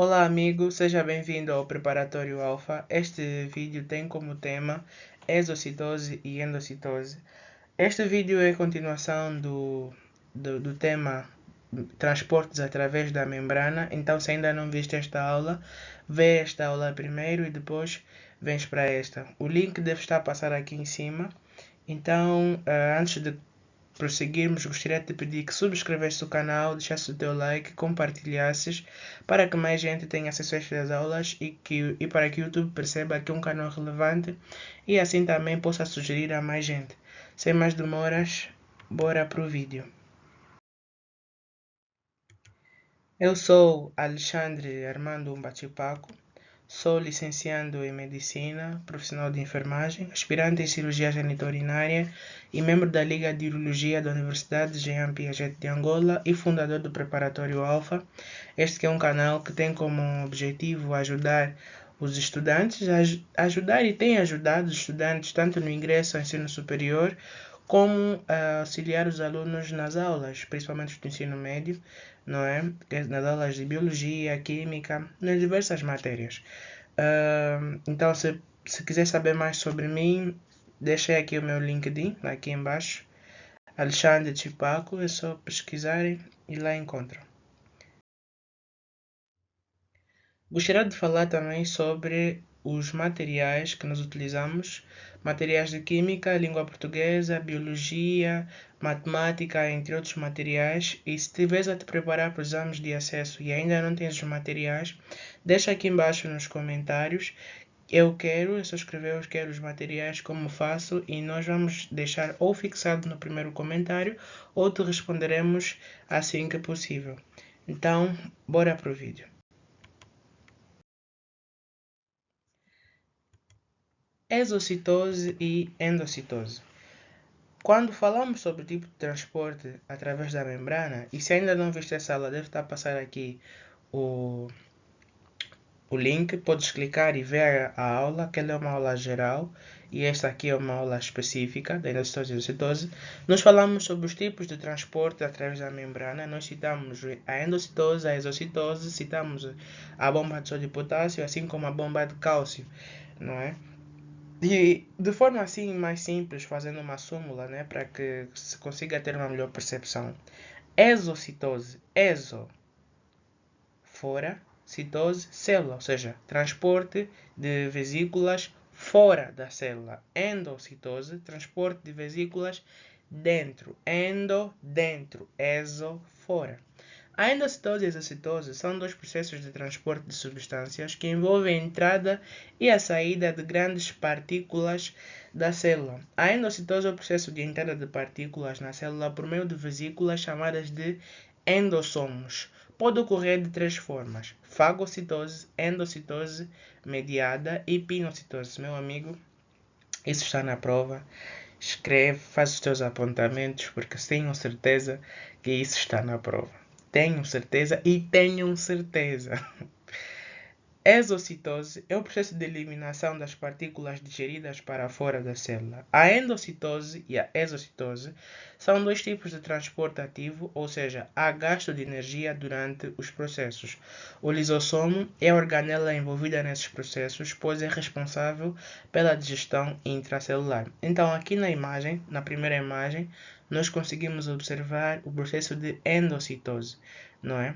Olá amigo, seja bem-vindo ao Preparatório Alfa. Este vídeo tem como tema exocitose e endocitose. Este vídeo é a continuação do tema transportes através da membrana. Então, se ainda não viste esta aula, vê esta aula primeiro e depois vens para esta. O link deve estar a passar aqui em cima. Então, antes de prosseguirmos, gostaria de te pedir que subscrevesse o canal, deixasse o teu like, compartilhasses para que mais gente tenha acesso a estas aulas e para que o YouTube perceba que é um canal relevante e assim também possa sugerir a mais gente. Sem mais demoras, bora pro vídeo. Eu sou Alexandre Armando Umbachipaco, sou licenciado em Medicina, profissional de enfermagem, aspirante em cirurgia geniturinária e membro da Liga de Urologia da Universidade de Jean Piaget de Angola e fundador do Preparatório Alfa. Este que é um canal que tem como objetivo ajudar os estudantes, ajudar e tem ajudado os estudantes tanto no ingresso ao ensino superior como auxiliar os alunos nas aulas, principalmente do ensino médio, não é? Nas aulas de biologia, química, nas diversas matérias. Então, se quiser saber mais sobre mim, deixei aqui o meu LinkedIn, aqui embaixo. Alexandre Chipaco, é só pesquisarem e lá encontram. Gostaria de falar também sobre os materiais que nós utilizamos, materiais de química, língua portuguesa, biologia, matemática, entre outros materiais. E se estiveres a te preparar para os exames de acesso e ainda não tens os materiais, deixa aqui embaixo nos comentários. É só escrever eu quero os materiais, como faço, e nós vamos deixar ou fixado no primeiro comentário ou te responderemos assim que possível. Então, bora pro vídeo. Exocitose e endocitose. Quando falamos sobre o tipo de transporte através da membrana, e se ainda não viste essa aula, deve estar a passar aqui o link, podes clicar e ver a aula, que ela é uma aula geral, e esta aqui é uma aula específica da endocitose e endocitose. Nós falamos sobre os tipos de transporte através da membrana, nós citamos a endocitose, a exocitose, citamos a bomba de sódio e potássio, assim como a bomba de cálcio, não é? E de forma assim mais simples, fazendo uma súmula, né, para que se consiga ter uma melhor percepção. Exocitose, exo, fora, citose, célula, ou seja, transporte de vesículas fora da célula. Endocitose, transporte de vesículas dentro. Endo, dentro. Exo, fora. A endocitose e a exocitose são dois processos de transporte de substâncias que envolvem a entrada e a saída de grandes partículas da célula. A endocitose é o processo de entrada de partículas na célula por meio de vesículas chamadas de endossomos. Pode ocorrer de três formas: fagocitose, endocitose mediada e pinocitose. Meu amigo, isso está na prova. Escreve, faz os teus apontamentos, porque tenho certeza que isso está na prova. Tenho certeza e tenham certeza. Exocitose é o processo de eliminação das partículas digeridas para fora da célula. A endocitose e a exocitose são dois tipos de transporte ativo, ou seja, há gasto de energia durante os processos. O lisossomo é a organela envolvida nesses processos, pois é responsável pela digestão intracelular. Então, aqui na imagem, na primeira imagem, nós conseguimos observar o processo de endocitose, não é?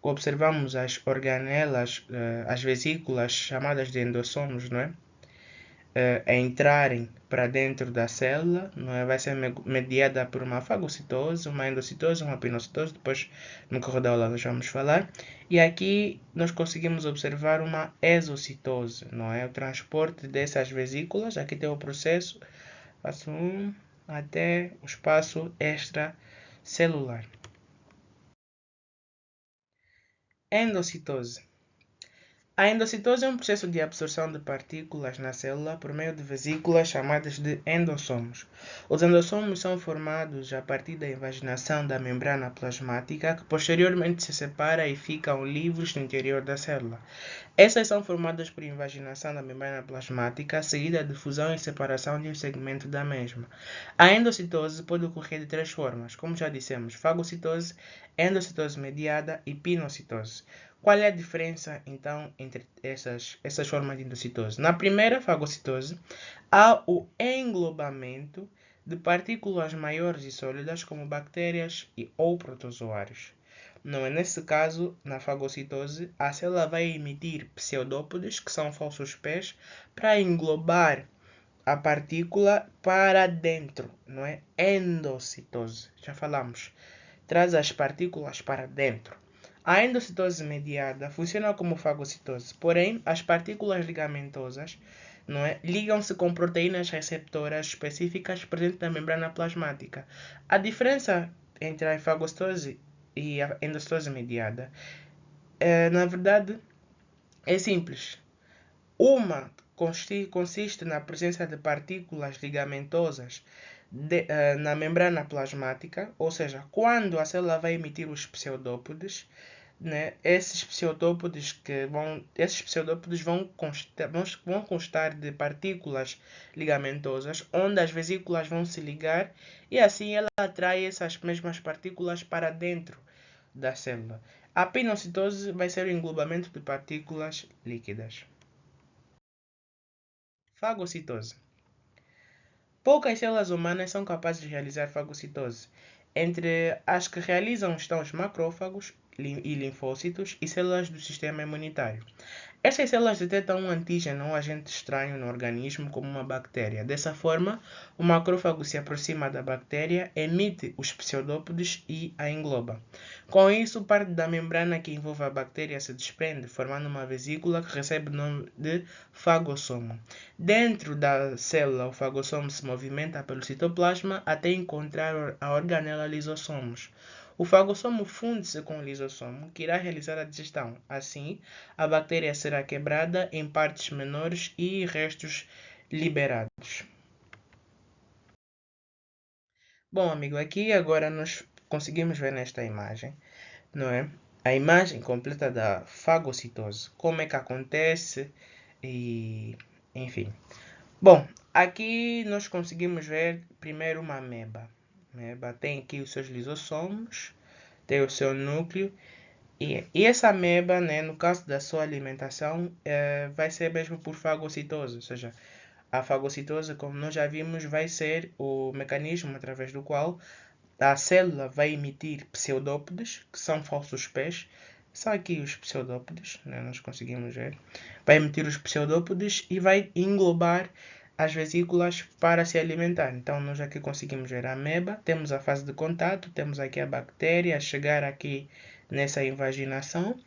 Observamos as organelas, as vesículas chamadas de endossomos, não é? A entrarem para dentro da célula, não é? Vai ser mediada por uma fagocitose, uma endocitose, uma pinocitose, depois no correr da aula nós vamos falar. E aqui nós conseguimos observar uma exocitose, não é? O transporte dessas vesículas, aqui tem o processo, passo 1 até o espaço extracelular. Endocitose. A endocitose é um processo de absorção de partículas na célula por meio de vesículas chamadas de endossomos. Os endossomos são formados a partir da invaginação da membrana plasmática, que posteriormente se separa e ficam livres no interior da célula. Essas são formadas por invaginação da membrana plasmática, seguida de fusão e separação de um segmento da mesma. A endocitose pode ocorrer de três formas, como já dissemos: fagocitose, endocitose mediada e pinocitose. Qual é a diferença, então, entre essas formas de endocitose? Na primeira fagocitose, há o englobamento de partículas maiores e sólidas, como bactérias ou protozoários. Não é nesse caso, na fagocitose, a célula vai emitir pseudópodes, que são falsos pés, para englobar a partícula para dentro, não é? Endocitose, já falamos. Traz as partículas para dentro. A endocitose mediada funciona como fagocitose, porém, as partículas ligamentosas, não é, ligam-se com proteínas receptoras específicas presentes na membrana plasmática. A diferença entre a fagocitose e a endocitose mediada, na verdade, é simples. Uma consiste na presença de partículas ligamentosas na membrana plasmática, ou seja, quando a célula vai emitir os pseudópodes, né, esses pseudópodes vão constar de partículas ligamentosas, onde as vesículas vão se ligar e assim ela atrai essas mesmas partículas para dentro da célula. A pinocitose vai ser o englobamento de partículas líquidas. Fagocitose. Poucas células humanas são capazes de realizar fagocitose. Entre as que realizam estão os macrófagos e linfócitos e células do sistema imunitário. Essas células detectam um antígeno ou agente estranho no organismo, como uma bactéria. Dessa forma, o macrófago se aproxima da bactéria, emite os pseudópodes e a engloba. Com isso, parte da membrana que envolve a bactéria se desprende, formando uma vesícula que recebe o nome de fagossomo. Dentro da célula, o fagossomo se movimenta pelo citoplasma até encontrar a organela lisossomos. O fagossomo funde-se com o lisossomo, que irá realizar a digestão. Assim, a bactéria será quebrada em partes menores e restos liberados. Bom, amigo, aqui agora nós conseguimos ver nesta imagem, não é? A imagem completa da fagocitose. Como é que acontece e... enfim. Bom, aqui nós conseguimos ver primeiro uma ameba. A ameba tem aqui os seus lisossomos, tem o seu núcleo. E essa ameba, né, no caso da sua alimentação, vai ser mesmo por fagocitose, ou seja, a fagocitose, como nós já vimos, vai ser o mecanismo através do qual a célula vai emitir pseudópodes, que são falsos pés. São aqui os pseudópodes, né, nós conseguimos ver. Vai emitir os pseudópodes e vai englobar as vesículas para se alimentar. Então, nós aqui conseguimos ver a ameba, temos a fase de contato, temos aqui a bactéria a chegar aqui nessa invaginação.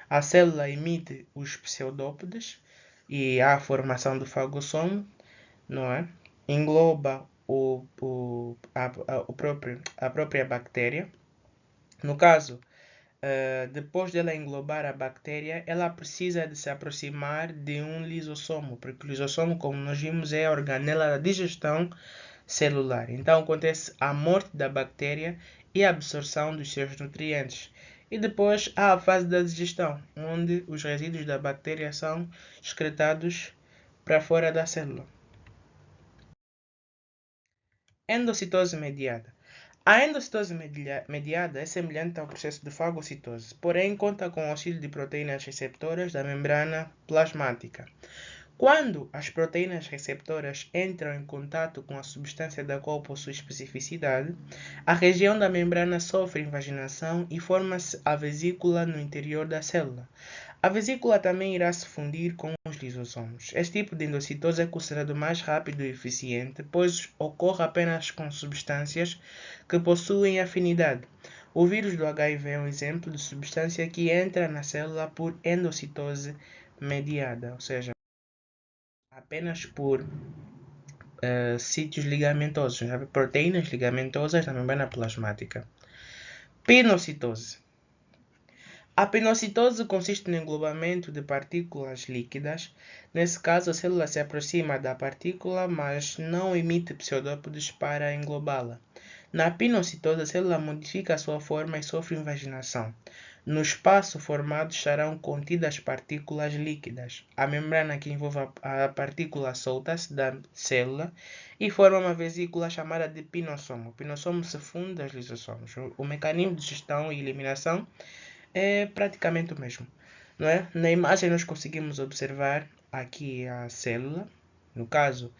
A célula emite os pseudópodes e há a formação do fagossomo, não é? Engloba a própria bactéria. No caso, depois dela englobar a bactéria, ela precisa de se aproximar de um lisossomo, porque o lisossomo, como nós vimos, é a organela da digestão celular. Então acontece a morte da bactéria e a absorção dos seus nutrientes. E depois há a fase da digestão, onde os resíduos da bactéria são excretados para fora da célula. Endocitose mediada. A endocitose mediada é semelhante ao processo de fagocitose, porém conta com o auxílio de proteínas receptoras da membrana plasmática. Quando as proteínas receptoras entram em contato com a substância da qual possui especificidade, a região da membrana sofre invaginação e forma-se a vesícula no interior da célula. A vesícula também irá se fundir com os lisossomos. Este tipo de endocitose é considerado mais rápido e eficiente, pois ocorre apenas com substâncias que possuem afinidade. O vírus do HIV é um exemplo de substância que entra na célula por endocitose mediada, ou seja, apenas por sítios ligamentosos, proteínas ligamentosas na membrana plasmática. Pinocitose. A pinocitose consiste no englobamento de partículas líquidas. Nesse caso, a célula se aproxima da partícula, mas não emite pseudópodes para englobá-la. Na pinocitose, a célula modifica a sua forma e sofre invaginação. No espaço formado estarão contidas partículas líquidas. A membrana que envolve a partícula solta-se da célula e forma uma vesícula chamada de pinossomo. O pinossomo se funde aos lisossomos. O mecanismo de digestão e eliminação é praticamente o mesmo, não é? Na imagem nós conseguimos observar aqui a célula, no caso,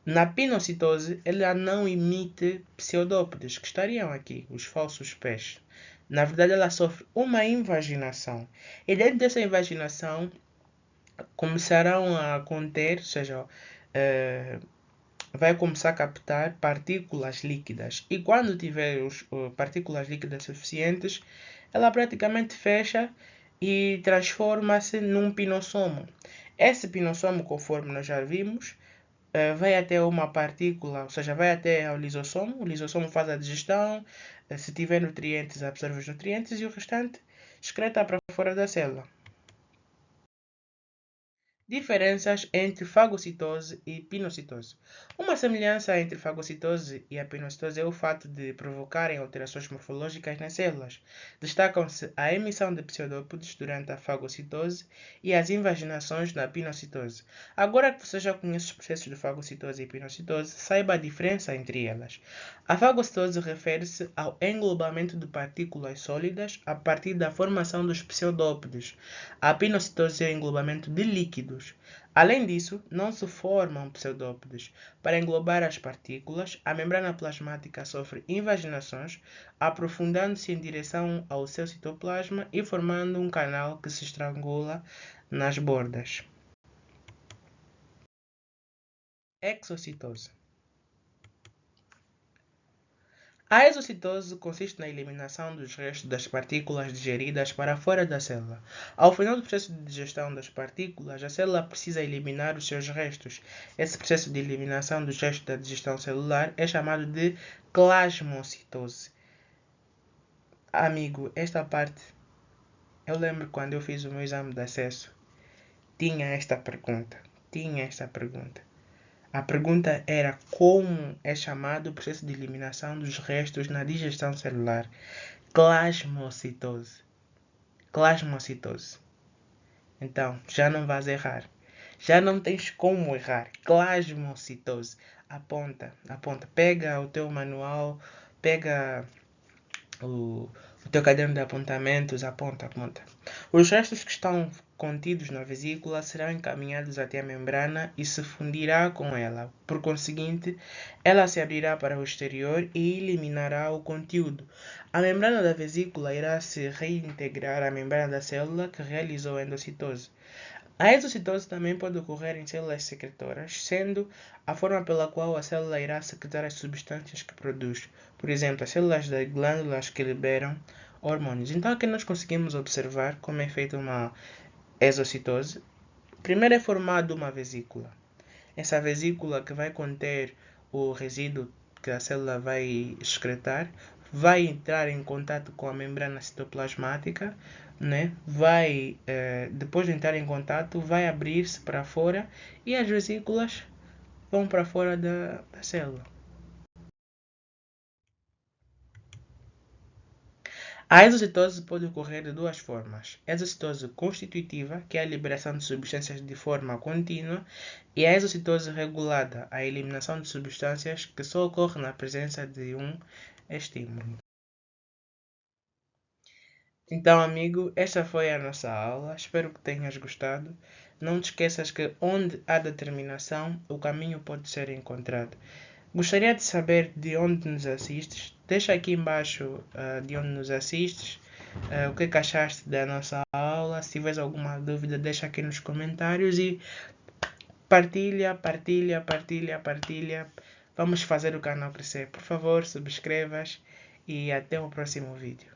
na pinocitose, ela não emite pseudópodes, que estariam aqui, os falsos pés. Na verdade, ela sofre uma invaginação. E dentro dessa invaginação, começarão a conter, ou seja, vai começar a captar partículas líquidas. E quando tiver partículas líquidas suficientes, ela praticamente fecha e transforma-se num pinossomo. Esse pinossomo, conforme nós já vimos, vai até uma partícula, ou seja, vai até ao lisossomo. O lisossomo faz a digestão, se tiver nutrientes, absorve os nutrientes e o restante excreta para fora da célula. Diferenças entre fagocitose e pinocitose. Uma semelhança entre fagocitose e a pinocitose é o fato de provocarem alterações morfológicas nas células. Destacam-se a emissão de pseudópodes durante a fagocitose e as invaginações na pinocitose. Agora que você já conhece os processos de fagocitose e pinocitose, saiba a diferença entre elas. A fagocitose refere-se ao englobamento de partículas sólidas a partir da formação dos pseudópodes. A pinocitose é o englobamento de líquidos. Além disso, não se formam pseudópodes. Para englobar as partículas, a membrana plasmática sofre invaginações, aprofundando-se em direção ao seu citoplasma e formando um canal que se estrangula nas bordas. Exocitose. A exocitose consiste na eliminação dos restos das partículas digeridas para fora da célula. Ao final do processo de digestão das partículas, a célula precisa eliminar os seus restos. Esse processo de eliminação dos restos da digestão celular é chamado de plasmocitose. Amigo, esta parte, eu lembro quando eu fiz o meu exame de acesso, tinha esta pergunta. A pergunta era como é chamado o processo de eliminação dos restos na digestão celular. Plasmocitose. Então, já não vais errar. Já não tens como errar. Plasmocitose. Aponta. Pega o teu manual, pega o teu caderno de apontamentos, aponta. Os restos que estão contidos na vesícula serão encaminhados até a membrana e se fundirá com ela. Por conseguinte, ela se abrirá para o exterior e eliminará o conteúdo. A membrana da vesícula irá se reintegrar à membrana da célula que realizou a endocitose. A exocitose também pode ocorrer em células secretoras, sendo a forma pela qual a célula irá secretar as substâncias que produz. Por exemplo, as células das glândulas que liberam hormônios. Então aqui nós conseguimos observar como é feita uma exocitose. Primeiro é formada uma vesícula. Essa vesícula que vai conter o resíduo que a célula vai excretar, vai entrar em contato com a membrana citoplasmática, né? Depois de entrar em contato, vai abrir-se para fora e as vesículas vão para fora da célula. A exocitose pode ocorrer de duas formas: exocitose constitutiva, que é a liberação de substâncias de forma contínua, e a exocitose regulada, a eliminação de substâncias que só ocorre na presença de um estímulo. Então, amigo, esta foi a nossa aula. Espero que tenhas gostado. Não te esqueças que onde há determinação, o caminho pode ser encontrado. Gostaria de saber de onde nos assistes. Deixa aqui embaixo de onde nos assistes, o que achaste da nossa aula. Se tiveres alguma dúvida, deixa aqui nos comentários e partilha. Vamos fazer o canal crescer. Por favor, subscrevas e até o próximo vídeo.